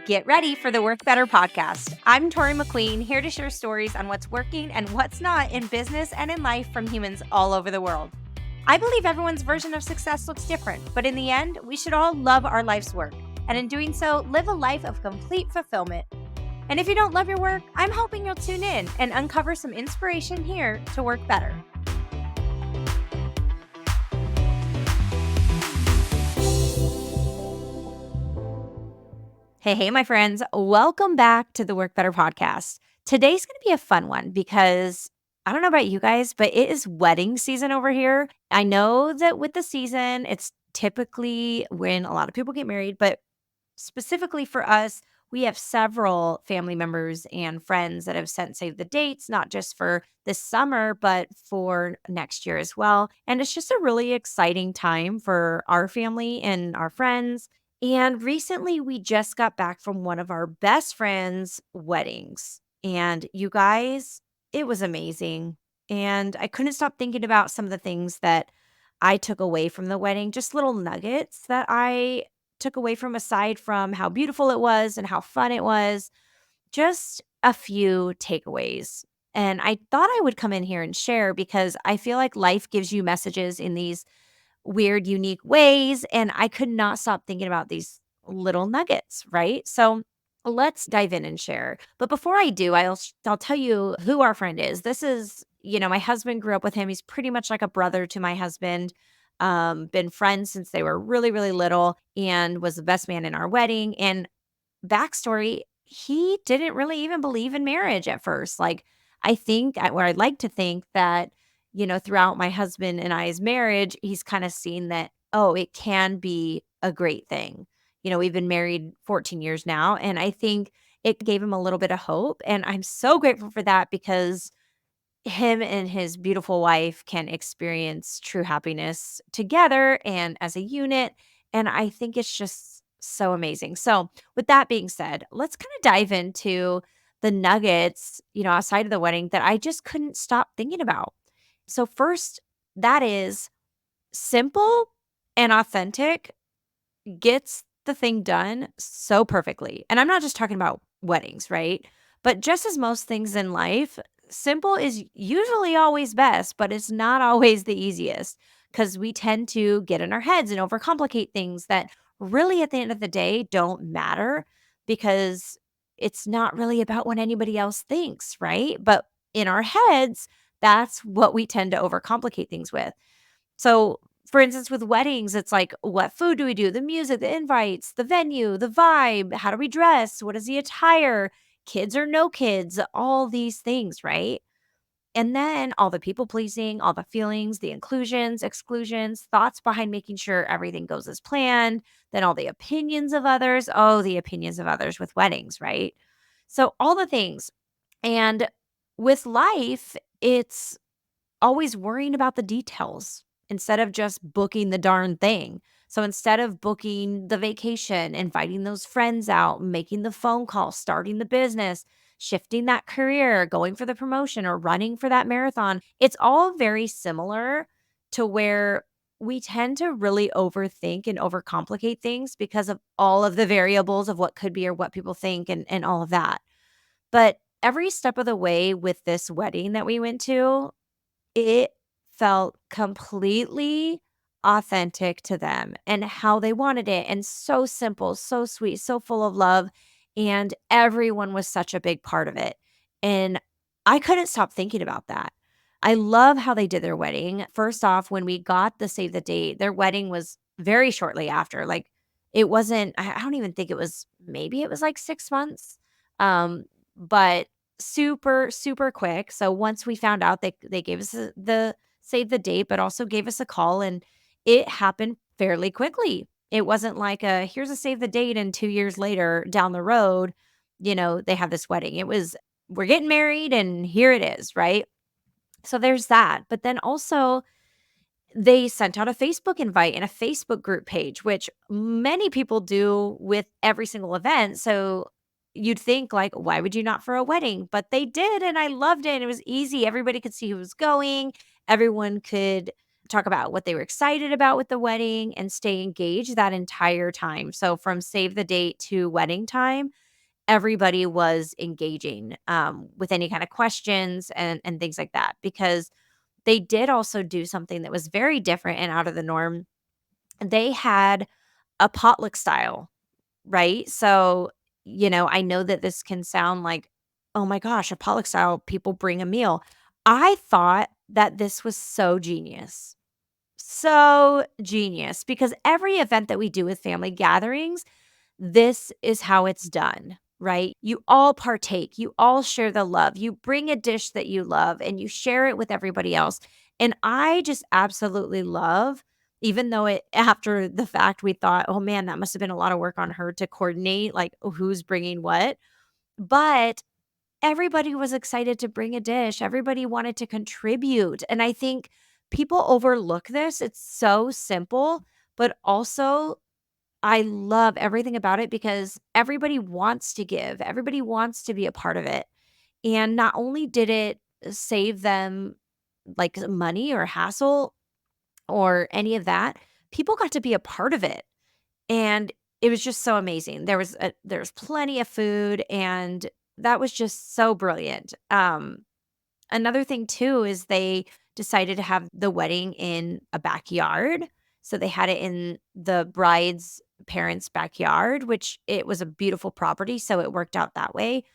Get ready for the Work Better podcast. I'm Toree McQueen, here to share stories on what's working and what's not in business and in life from humans all over the world. I believe everyone's version of success looks different, but in the end, we should all love our life's work, and in doing so, live a life of complete fulfillment. And if you don't love your work, I'm hoping you'll tune in and uncover some inspiration here to work better. Hey, my friends. Welcome back to the Work Better podcast. Today's going to be a fun one because I don't know about you guys, but it is wedding season over here. I know that with the season, it's typically when a lot of people get married, but specifically for us, we have several family members and friends that have sent save the dates, not just for this summer, but for next year as well. And it's just a really exciting time for our family and our friends. And recently, we just got back from one of our best friends' weddings. And you guys, it was amazing. And I couldn't stop thinking about some of the things that I took away from the wedding, just little nuggets that I took away from, aside from how beautiful it was and how fun it was, just a few takeaways. And I thought I would come in here and share because I feel like life gives you messages in these weird, unique ways. And I could not stop thinking about these little nuggets, right? So let's dive in and share. But before I do, I'll tell you who our friend is. This is, my husband grew up with him. He's pretty much like a brother to my husband. Been friends since they were really, really little, and was the best man in our wedding. And backstory, he didn't really even believe in marriage at first. Like, where I'd like to think that, throughout my husband and I's marriage, he's kind of seen that, oh, it can be a great thing. We've been married 14 years now, and I think it gave him a little bit of hope. And I'm so grateful for that because him and his beautiful wife can experience true happiness together and as a unit. And I think it's just so amazing. So, with that being said, let's kind of dive into the nuggets, outside of the wedding that I just couldn't stop thinking about. So, first, that is simple and authentic gets the thing done so perfectly. And I'm not just talking about weddings, right? But just as most things in life, simple is usually always best, but it's not always the easiest because we tend to get in our heads and overcomplicate things that really at the end of the day don't matter because it's not really about what anybody else thinks, right? But in our heads, that's what we tend to overcomplicate things with. So, for instance, with weddings, it's like, what food do we do? The music, the invites, the venue, the vibe. How do we dress? What is the attire? Kids or no kids? All these things, right? And then all the people pleasing, all the feelings, the inclusions, exclusions, thoughts behind making sure everything goes as planned. Then all the opinions of others. Oh, the opinions of others with weddings, right? So, all the things. And with life, it's always worrying about the details instead of just booking the darn thing. So instead of booking the vacation, inviting those friends out, making the phone call, starting the business, shifting that career, going for the promotion or running for that marathon, it's all very similar to where we tend to really overthink and overcomplicate things because of all of the variables of what could be or what people think and all of that. But every step of the way with this wedding that we went to, it felt completely authentic to them and how they wanted it, and so simple, so sweet, so full of love, and everyone was such a big part of it, and I couldn't stop thinking about that. I love how they did their wedding. First off, when we got the save the date, their wedding was very shortly after, like, it wasn't I don't even think it was maybe it was, like, 6 months, but super, super quick. So once we found out, they gave us the save the date, but also gave us a call, and it happened fairly quickly. It wasn't like here's a save the date and 2 years later down the road, they have this wedding. It was, we're getting married and here it is, right? So there's that. But then also they sent out a Facebook invite and a Facebook group page, which many people do with every single event. So you'd think, like, why would you not for a wedding? But they did, and I loved it. It was easy. Everybody could see who was going. Everyone could talk about what they were excited about with the wedding and stay engaged that entire time. So from save the date to wedding time, everybody was engaging with any kind of questions and things like that because they did also do something that was very different and out of the norm. They had a potluck style, right? So, I know that this can sound like, oh my gosh, a potluck style, people bring a meal. I thought that this was so genius. So genius because every event that we do with family gatherings, this is how it's done, right? You all partake, you all share the love, you bring a dish that you love and you share it with everybody else. And I just absolutely love, even though it after the fact we thought, oh man, that must have been a lot of work on her to coordinate like who's bringing what. But everybody was excited to bring a dish. Everybody wanted to contribute. And I think people overlook this. It's so simple, but also I love everything about it because everybody wants to give, everybody wants to be a part of it. And not only did it save them like money or hassle or any of that, people got to be a part of it. And it was just so amazing. There was plenty of food and that was just so brilliant. Another thing too is they decided to have the wedding in a backyard. So they had it in the bride's parents' backyard, which it was a beautiful property, so it worked out that way.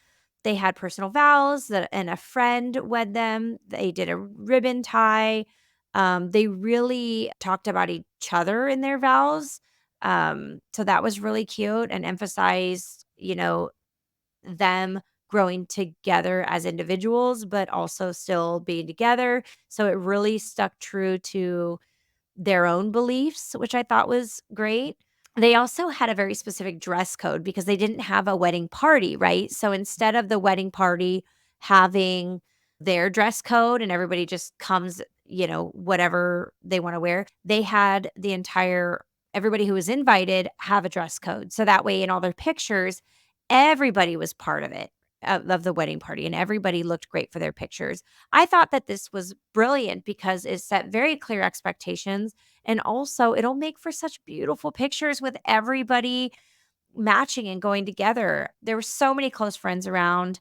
They had personal vows that and a friend wed them. They did a ribbon tie. They really talked about each other in their vows. So that was really cute and emphasized, them growing together as individuals, but also still being together. So it really stuck true to their own beliefs, which I thought was great. They also had a very specific dress code because they didn't have a wedding party, right? So instead of the wedding party having their dress code and everybody just comes, whatever they want to wear, they had the entire everybody who was invited have a dress code. So that way in all their pictures, everybody was part of it of the wedding party and everybody looked great for their pictures. I thought that this was brilliant because it set very clear expectations and also, it'll make for such beautiful pictures with everybody matching and going together. There were so many close friends around.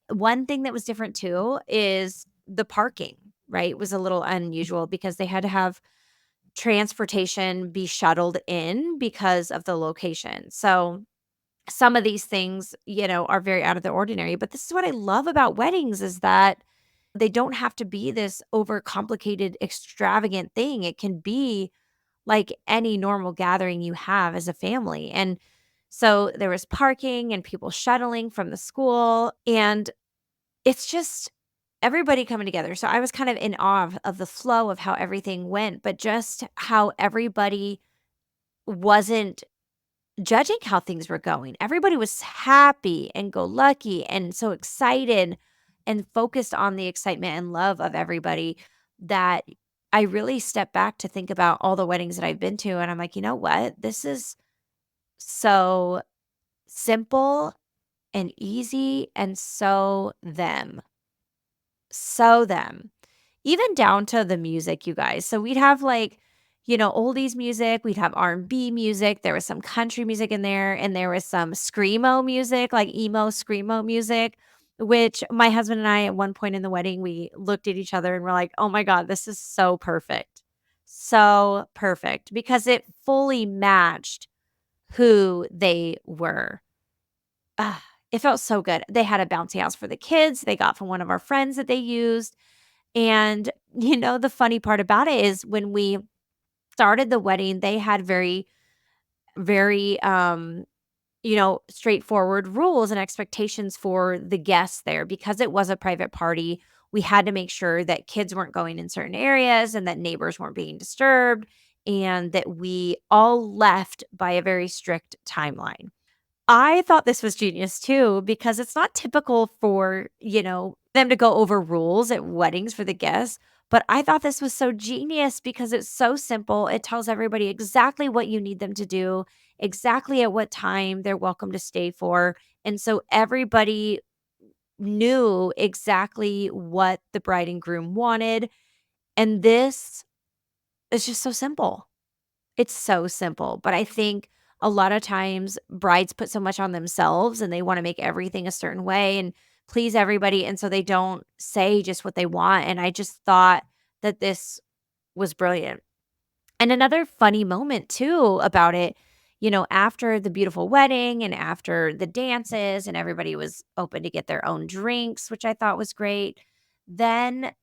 One thing that was different too is the parking, right? Was a little unusual because they had to have transportation be shuttled in because of the location. So, some of these things, are very out of the ordinary, but this is what I love about weddings is that they don't have to be this overcomplicated, extravagant thing. It can be like any normal gathering you have as a family. And so there was parking and people shuttling from the school. And it's just everybody coming together. So I was kind of in awe of the flow of how everything went, but just how everybody wasn't judging how things were going. Everybody was happy and go lucky and so excited and focused on the excitement and love of everybody that I really step back to think about all the weddings that I've been to. And I'm like, you know what? This is so simple and easy and so them. So them. Even down to the music, you guys. So we'd have like, oldies music, we'd have R&B music, there was some country music in there, and there was some screamo music, like emo screamo music, which my husband and I at one point in the wedding, we looked at each other and we're like, "Oh my god, this is so perfect." So perfect because it fully matched who they were. Ah, it felt so good. They had a bouncy house for the kids, they got from one of our friends that they used, and, the funny part about it is when we started the wedding, they had very, very, straightforward rules and expectations for the guests there because it was a private party. We had to make sure that kids weren't going in certain areas and that neighbors weren't being disturbed and that we all left by a very strict timeline. I thought this was genius too, because it's not typical for, them to go over rules at weddings for the guests. But I thought this was so genius because it's so simple. It tells everybody exactly what you need them to do, exactly at what time they're welcome to stay for. And so everybody knew exactly what the bride and groom wanted. And this It's just so simple. It's so simple, but I think a lot of times brides put so much on themselves and they wanna make everything a certain way and please everybody, and so they don't say just what they want, and I just thought that this was brilliant. And another funny moment too about it, after the beautiful wedding and after the dances and everybody was open to get their own drinks, which I thought was great, then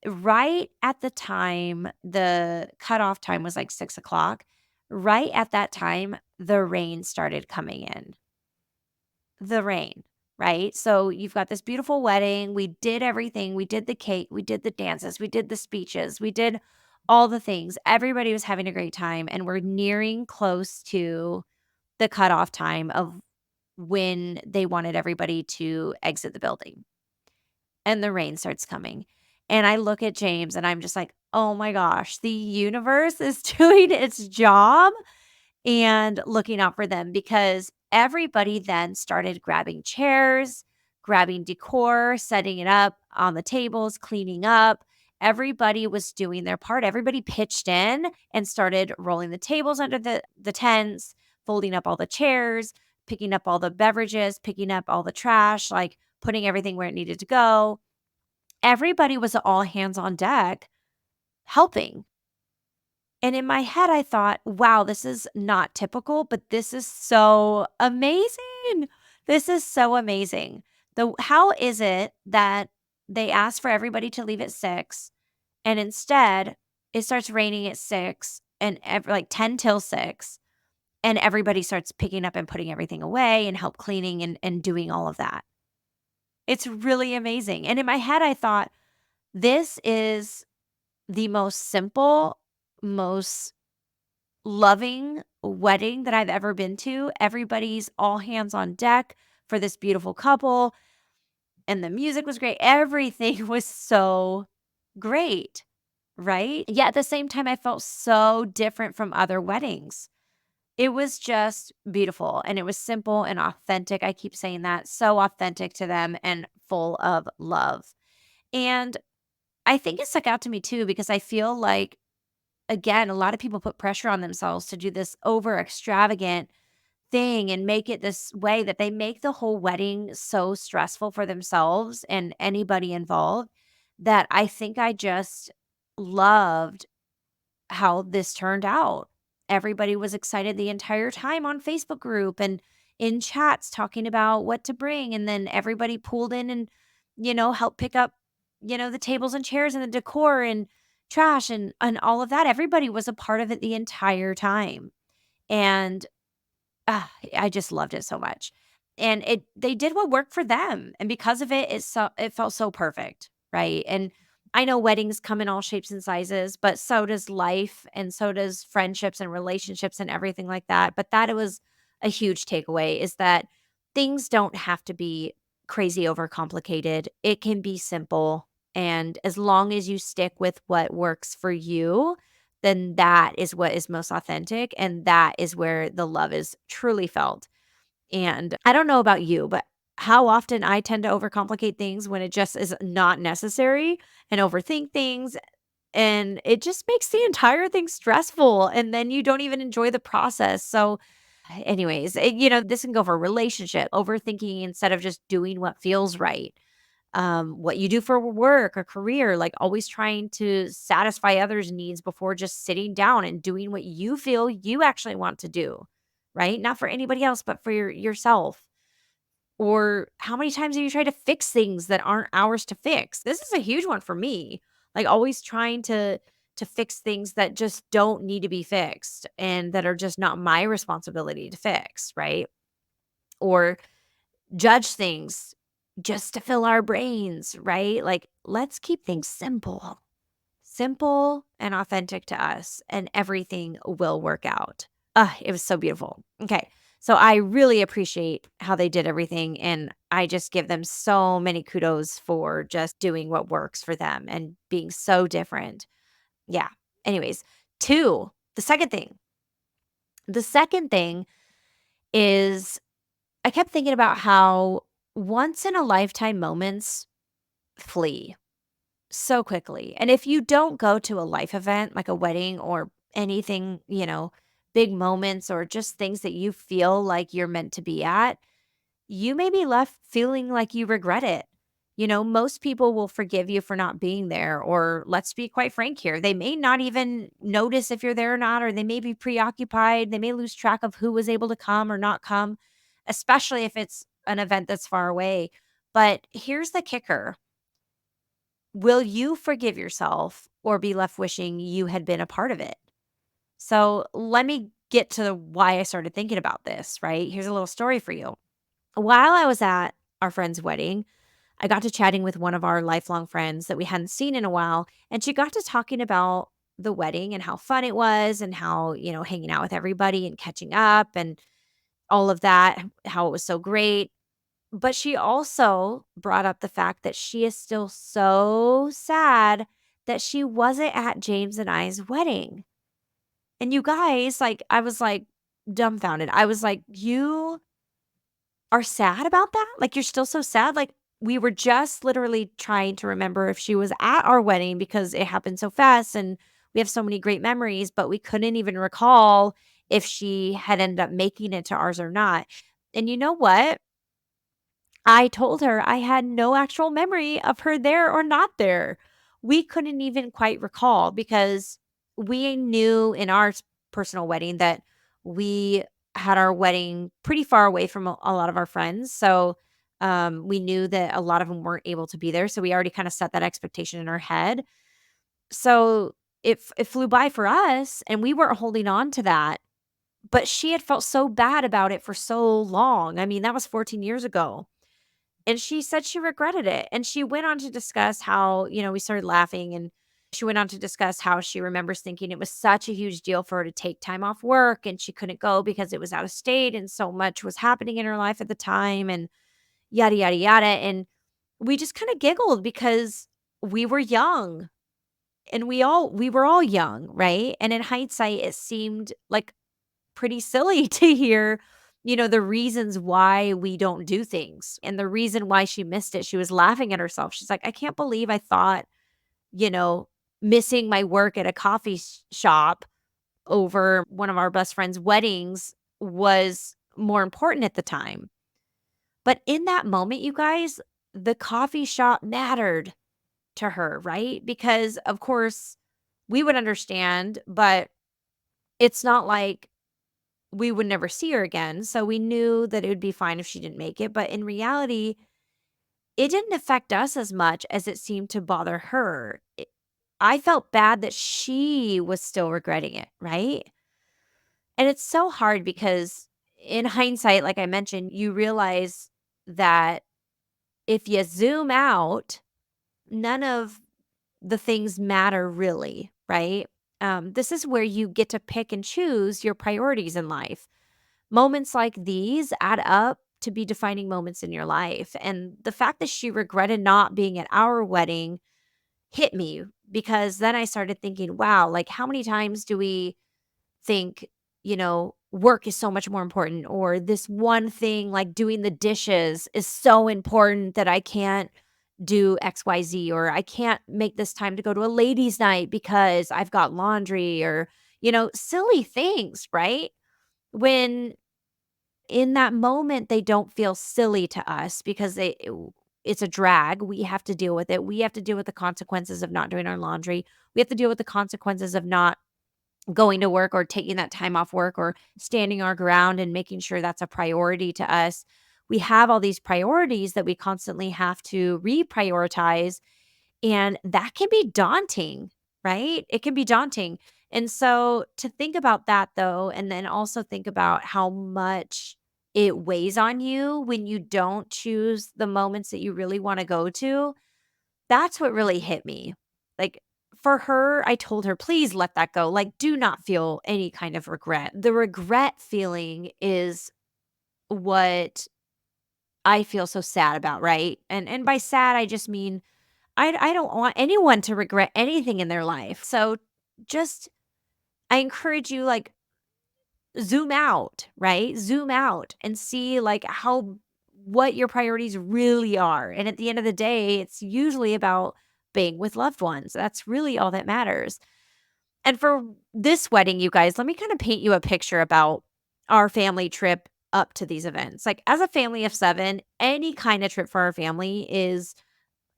right at the time, the cutoff time was like 6 o'clock. Right at that time, the rain started coming in. The rain, right? So you've got this beautiful wedding. We did everything. We did the cake. We did the dances. We did the speeches. We did all the things. Everybody was having a great time. And we're nearing close to the cutoff time of when they wanted everybody to exit the building. And the rain starts coming. And I look at James and I'm just like, oh my gosh, the universe is doing its job and looking out for them because everybody then started grabbing chairs, grabbing decor, setting it up on the tables, cleaning up. Everybody was doing their part. Everybody pitched in and started rolling the tables under the tents, folding up all the chairs, picking up all the beverages, picking up all the trash, like putting everything where it needed to go. Everybody was all hands on deck helping. And in my head, I thought, wow, this is not typical, but this is so amazing. This is so amazing. How is it that they ask for everybody to leave at 6 and instead it starts raining at 6 and like 10 till 6 and everybody starts picking up and putting everything away and help cleaning and doing all of that. It's really amazing. And in my head, I thought, this is the most simple, most loving wedding that I've ever been to. Everybody's all hands on deck for this beautiful couple, and the music was great. Everything was so great, right? Yet at the same time, I felt so different from other weddings. It was just beautiful and it was simple and authentic. I keep saying that. So authentic to them and full of love. And I think it stuck out to me too because I feel like, again, a lot of people put pressure on themselves to do this over extravagant thing and make it this way that they make the whole wedding so stressful for themselves and anybody involved that I think I just loved how this turned out. Everybody was excited the entire time on Facebook group and in chats talking about what to bring. And then everybody pulled in and, helped pick up, the tables and chairs and the decor and trash and all of that. Everybody was a part of it the entire time. And I just loved it so much. And they did what worked for them, and because of it, it felt so perfect, right? And I know weddings come in all shapes and sizes, but so does life, and so does friendships and relationships and everything like that. But that it was a huge takeaway is that things don't have to be crazy overcomplicated. It can be simple, and as long as you stick with what works for you, then that is what is most authentic, and that is where the love is truly felt. And I don't know about you, but how often I tend to overcomplicate things when it just is not necessary and overthink things, and it just makes the entire thing stressful, and then you don't even enjoy the process. So, anyways, this can go for a relationship, overthinking instead of just doing what feels right, what you do for work or career, like always trying to satisfy others' needs before just sitting down and doing what you feel you actually want to do, right? Not for anybody else, but for yourself. Or how many times have you tried to fix things that aren't ours to fix? This is a huge one for me. Like always trying to fix things that just don't need to be fixed and that are just not my responsibility to fix, right? Or judge things just to fill our brains, right? Like, let's keep things simple, simple and authentic to us, and everything will work out. It was so beautiful. Okay. So I really appreciate how they did everything. And I just give them so many kudos for just doing what works for them and being so different. Yeah. Anyways, two, the second thing is I kept thinking about how once in a lifetime moments flee. so quickly. And if you don't go to a life event like a wedding or anything, big moments or just things that you feel like you're meant to be at, you may be left feeling like you regret it. Most people will forgive you for not being there, or let's be quite frank here, they may not even notice if you're there or not, or they may be preoccupied. They may lose track of who was able to come or not come, especially if it's an event that's far away. But here's the kicker: will you forgive yourself or be left wishing you had been a part of it? So let me get to why I started thinking about this, right? Here's a little story for you. While I was at our friend's wedding, I got to chatting with one of our lifelong friends that we hadn't seen in a while. And she got to talking about the wedding and how fun it was and how, hanging out with everybody and catching up and all of that, how it was so great. But she also brought up the fact that she is still so sad that she wasn't at James and I's wedding. And you guys, like, I was like dumbfounded. I was like, you are sad about that? Like, you're still so sad? Like, we were just literally trying to remember if she was at our wedding because it happened so fast and we have so many great memories, but we couldn't even recall if she had ended up making it to ours or not. And you know what? I told her I had no actual memory of her there or not there. We couldn't even quite recall because we knew in our personal wedding that we had our wedding pretty far away from a lot of our friends. So we knew that a lot of them weren't able to be there. So we already kind of set that expectation in our head. So it flew by for us and we weren't holding on to that. But she had felt so bad about it for so long. I mean, that was 14 years ago, and she said she regretted it, and she went on to discuss how, we started laughing, and she went on to discuss how she remembers thinking it was such a huge deal for her to take time off work, and she couldn't go because it was out of state, and so much was happening in her life at the time, and yada, yada, yada, and we just kinda giggled because we were young, and we were all young, right? And in hindsight, it seemed like pretty silly to hear, the reasons why we don't do things and the reason why she missed it. She was laughing at herself. She's like, "I can't believe I thought, you know, missing my work at a coffee shop over one of our best friend's weddings was more important at the time." But in that moment, you guys, the coffee shop mattered to her, right? Because of course we would understand, but it's not like we would never see her again, so we knew that it would be fine if she didn't make it, but in reality, it didn't affect us as much as it seemed to bother her. I felt bad that she was still regretting it, right? And it's so hard because in hindsight, like I mentioned, you realize that if you zoom out, none of the things matter really, right? This is where you get to pick and choose your priorities in life. Moments like these add up to be defining moments in your life. And the fact that she regretted not being at our wedding hit me because then I started thinking, wow, like how many times do we think, work is so much more important, or this one thing like doing the dishes is so important that I can't do XYZ, or I can't make this time to go to a ladies' night because I've got laundry, or, silly things, right? When in that moment, they don't feel silly to us because it's a drag. We have to deal with it. We have to deal with the consequences of not doing our laundry. We have to deal with the consequences of not going to work or taking that time off work or standing our ground and making sure that's a priority to us. We have all these priorities that we constantly have to reprioritize, and that can be daunting, right? It can be daunting. And so to think about that though, and then also think about how much it weighs on you when you don't choose the moments that you really want to go to, that's what really hit me. Like for her, I told her, please let that go. Like, do not feel any kind of regret. The regret feeling is what I feel so sad about, right? And by sad, I just mean I don't want anyone to regret anything in their life. So just I encourage you, like, zoom out, right? Zoom out and see like how what your priorities really are. And at the end of the day, it's usually about being with loved ones. That's really all that matters. And for this wedding, you guys, let me kind of paint you a picture about our family trip up to these events. Like, as a family of 7, any kind of trip for our family is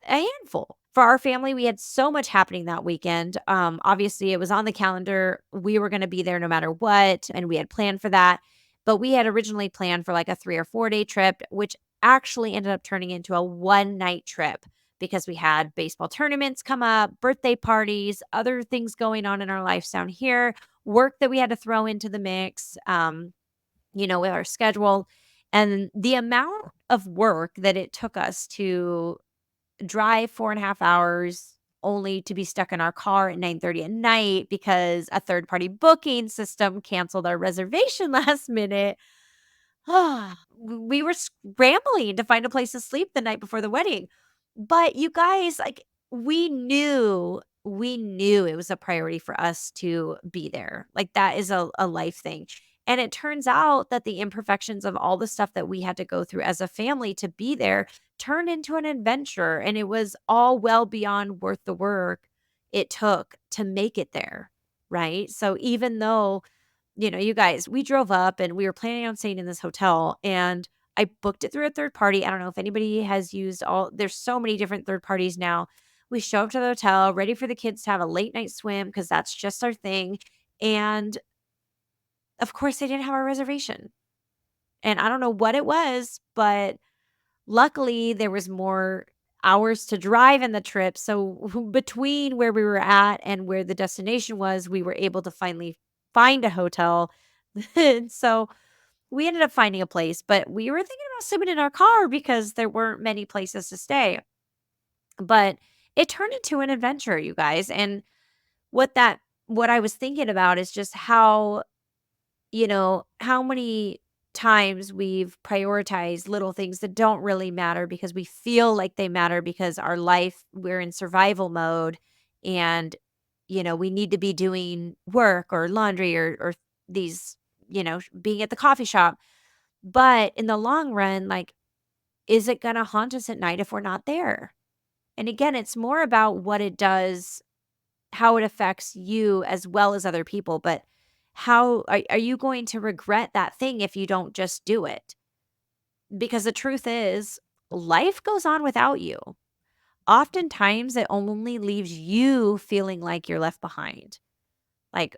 a handful. For our family, we had so much happening that weekend. Obviously, it was on the calendar. We were going to be there no matter what, and we had planned for that. But we had originally planned for like a 3 or 4 day trip, which actually ended up turning into a one-night trip because we had baseball tournaments come up, birthday parties, other things going on in our lives down here, work that we had to throw into the mix, with our schedule. And the amount of work that it took us to drive 4.5 hours only to be stuck in our car at 9:30 at night because a third-party booking system canceled our reservation last minute. We were scrambling to find a place to sleep the night before the wedding. But you guys, like, we knew it was a priority for us to be there. Like, that is a life thing. And it turns out that the imperfections of all the stuff that we had to go through as a family to be there turned into an adventure. And it was all well beyond worth the work it took to make it there. Right. So even though you guys, we drove up and we were planning on staying in this hotel, and I booked it through a third party. I don't know if anybody has used there's so many different third parties now. We show up to the hotel, ready for the kids to have a late night swim because that's just our thing. And of course, they didn't have our reservation. And I don't know what it was, but luckily there was more hours to drive in the trip. So between where we were at and where the destination was, we were able to finally find a hotel. And so we ended up finding a place, but we were thinking about sleeping in our car because there weren't many places to stay. But it turned into an adventure, you guys. And what I was thinking about is just how many times we've prioritized little things that don't really matter because we feel like they matter because we're in survival mode, and we need to be doing work or laundry or these, being at the coffee shop. But in the long run, like, is it going to haunt us at night if we're not there? And again, it's more about what it does, how it affects you as well as other people. But how are you going to regret that thing if you don't just do it? Because the truth is, life goes on without you. Oftentimes, it only leaves you feeling like you're left behind. Like,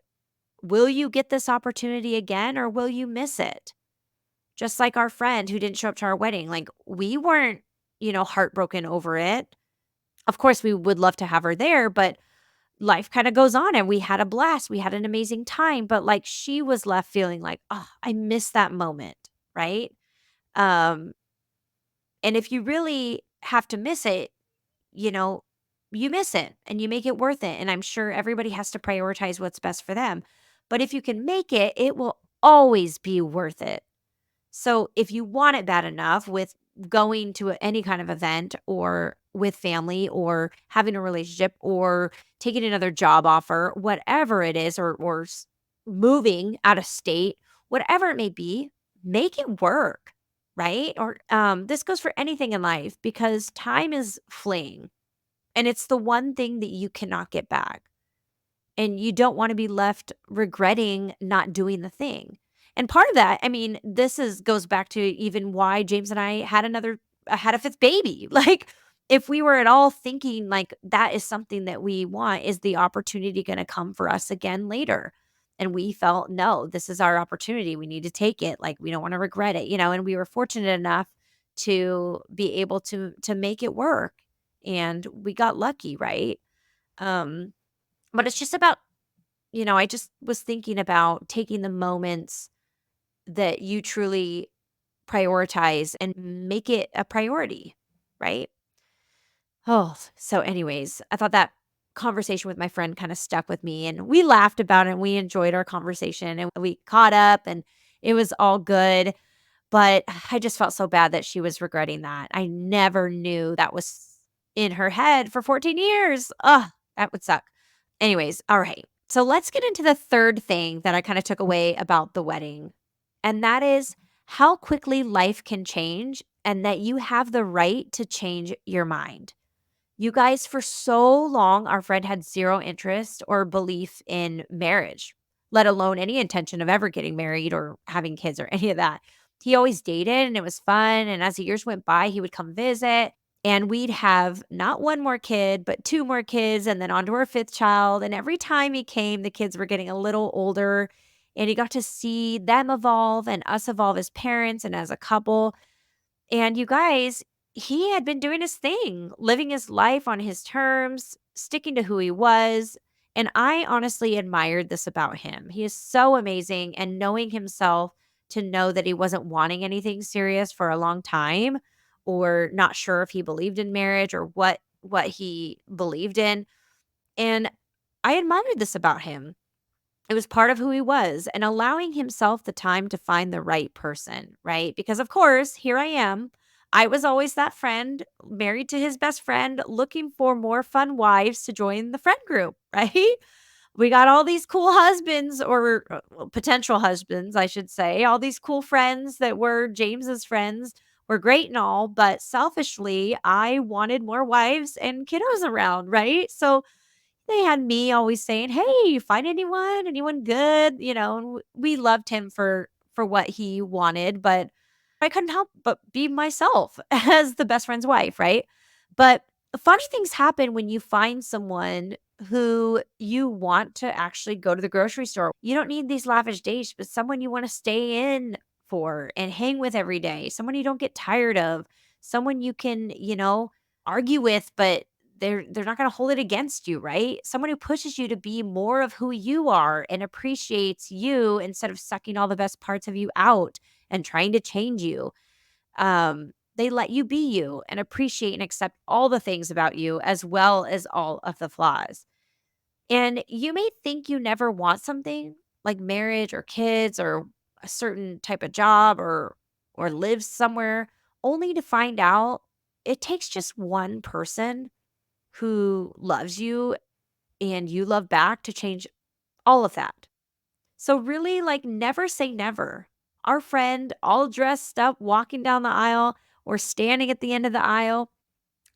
will you get this opportunity again or will you miss it? Just like our friend who didn't show up to our wedding. Like, we weren't, heartbroken over it. Of course, we would love to have her there, but life kind of goes on and we had a blast. We had an amazing time, but like, she was left feeling like, "Oh, I missed that moment." Right? Um and if you really have to miss it, you know, you miss it and you make it worth it. And I'm sure everybody has to prioritize what's best for them. But if you can make it, it will always be worth it. So if you want it bad enough with going to any kind of event or with family or having a relationship or taking another job offer, whatever it is, or moving out of state, whatever it may be, make it work, right? Or this goes for anything in life because time is fleeing and it's the one thing that you cannot get back. And you don't wanna be left regretting not doing the thing. And part of that, I mean, this is goes back to even why James and I had a 5th baby. Like, if we were at all thinking, like, that is something that we want, is the opportunity gonna come for us again later? And we felt, "No, this is our opportunity. We need to take it. Like, we don't wanna regret it," and we were fortunate enough to be able to make it work, and we got lucky, right? Um but it's just about, I just was thinking about taking the moments that you truly prioritize and make it a priority, right? Oh, so anyways, I thought that conversation with my friend kind of stuck with me and we laughed about it and we enjoyed our conversation and we caught up and it was all good. But I just felt so bad that she was regretting that. I never knew that was in her head for 14 years. Ugh, that would suck. Anyways, all right. So let's get into the third thing that I kind of took away about the wedding. And that is how quickly life can change and that you have the right to change your mind. You guys, for so long, our friend had zero interest or belief in marriage, let alone any intention of ever getting married or having kids or any of that. He always dated and it was fun. And as the years went by, he would come visit and we'd have not one more kid, but two more kids and then on to our fifth child. And every time he came, the kids were getting a little older and he got to see them evolve and us evolve as parents and as a couple. And you guys, he had been doing his thing, living his life on his terms, sticking to who he was. And I honestly admired this about him. He is so amazing. And knowing himself to know that he wasn't wanting anything serious for a long time or not sure if he believed in marriage or what he believed in. And I admired this about him. It was part of who he was and allowing himself the time to find the right person, right? Because, of course, here I am. I was always that friend, married to his best friend, looking for more fun wives to join the friend group, right? We got all these cool husbands or well, potential husbands, I should say, all these cool friends that were James's friends were great and all, but selfishly, I wanted more wives and kiddos around, right? So they had me always saying, "Hey, you find anyone? Anyone good?" And we loved him for what he wanted, but I couldn't help but be myself as the best friend's wife, right? But funny things happen when you find someone who you want to actually go to the grocery store. You don't need these lavish dates, but someone you want to stay in for and hang with every day, someone you don't get tired of, someone you can, argue with, but they're not going to hold it against you, right? Someone who pushes you to be more of who you are and appreciates you instead of sucking all the best parts of you out and trying to change you. They let you be you and appreciate and accept all the things about you as well as all of the flaws. And you may think you never want something like marriage or kids or a certain type of job or live somewhere only to find out it takes just one person who loves you and you love back to change all of that. So, really, like, never say never. Our friend, all dressed up, walking down the aisle or standing at the end of the aisle,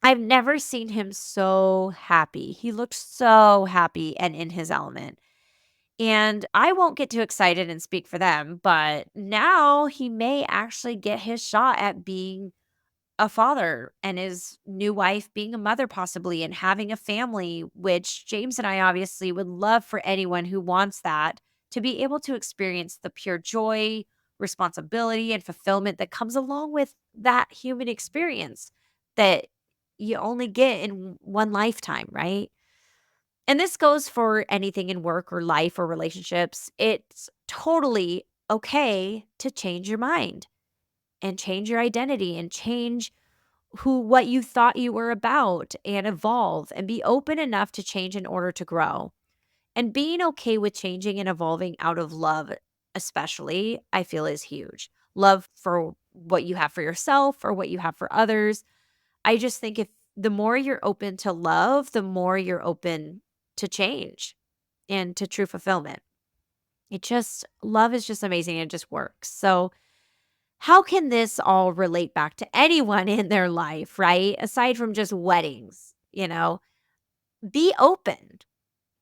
I've never seen him so happy. He looked so happy and in his element. And I won't get too excited and speak for them, but now he may actually get his shot at being a father and his new wife being a mother possibly and having a family, which James and I obviously would love for anyone who wants that to be able to experience the pure joy, responsibility, and fulfillment that comes along with that human experience that you only get in one lifetime, right? And this goes for anything in work or life or relationships. It's totally okay to change your mind and change your identity and change what you thought you were about and evolve and be open enough to change in order to grow. And being okay with changing and evolving out of love, especially, I feel is huge. Love for what you have for yourself or what you have for others. I just think if the more you're open to love, the more you're open to change and to true fulfillment. Love is just amazing. It just works. So, how can this all relate back to anyone in their life, right? Aside from just weddings, be open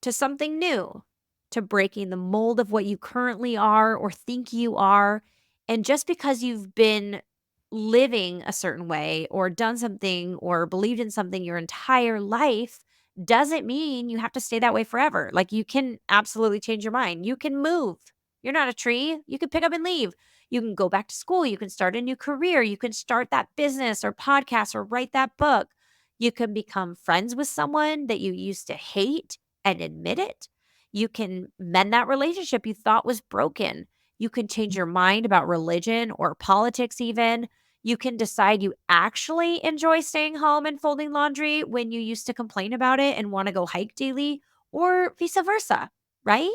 to something new, to breaking the mold of what you currently are or think you are. And just because you've been living a certain way or done something or believed in something your entire life doesn't mean you have to stay that way forever. Like you can absolutely change your mind. You can move. You're not a tree. You can pick up and leave. You can go back to school. You can start a new career. You can start that business or podcast or write that book. You can become friends with someone that you used to hate and admit it. You can mend that relationship you thought was broken. You can change your mind about religion or politics, even. You can decide you actually enjoy staying home and folding laundry when you used to complain about it and want to go hike daily, or vice versa, right?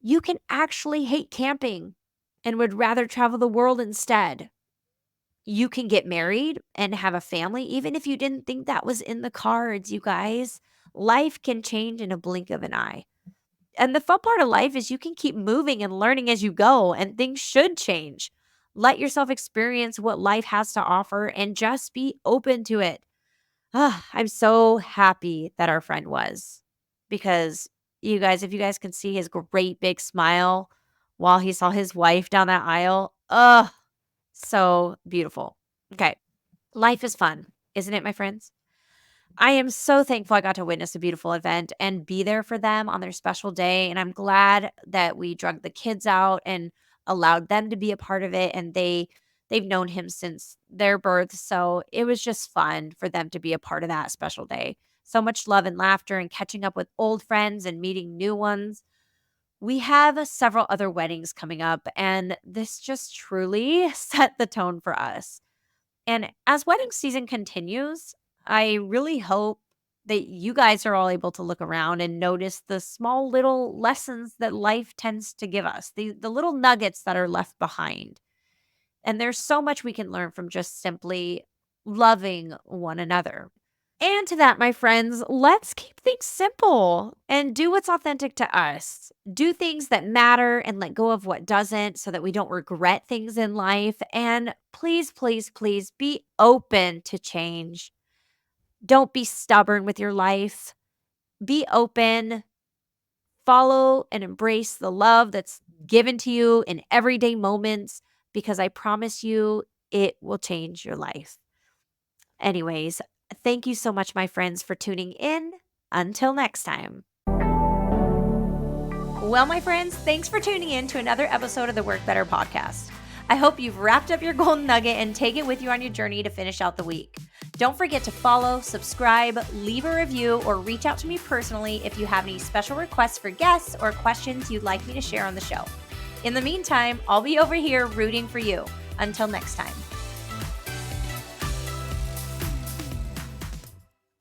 You can actually hate camping and would rather travel the world instead. You can get married and have a family, even if you didn't think that was in the cards, you guys. Life can change in a blink of an eye. And the fun part of life is you can keep moving and learning as you go, and things should change. Let yourself experience what life has to offer and just be open to it. I'm so happy that our friend was because you guys, if you guys can see his great big smile while he saw his wife down that aisle, so beautiful. Okay. Life is fun, isn't it, my friends? I am so thankful I got to witness a beautiful event and be there for them on their special day. And I'm glad that we drug the kids out and allowed them to be a part of it. And they've known him since their birth. So it was just fun for them to be a part of that special day. So much love and laughter and catching up with old friends and meeting new ones. We have several other weddings coming up, and this just truly set the tone for us. And as wedding season continues, I really hope that you guys are all able to look around and notice the small little lessons that life tends to give us, the little nuggets that are left behind. And there's so much we can learn from just simply loving one another. And to that, my friends, let's keep things simple and do what's authentic to us. Do things that matter and let go of what doesn't so that we don't regret things in life. And please, please, please be open to change. Don't be stubborn with your life. Be open, follow and embrace the love that's given to you in everyday moments because I promise you it will change your life. Anyways, thank you so much, my friends, for tuning in. Until next time. Well, my friends, thanks for tuning in to another episode of the Work Better podcast. I hope you've wrapped up your golden nugget and take it with you on your journey to finish out the week. Don't forget to follow, subscribe, leave a review, or reach out to me personally if you have any special requests for guests or questions you'd like me to share on the show. In the meantime, I'll be over here rooting for you. Until next time.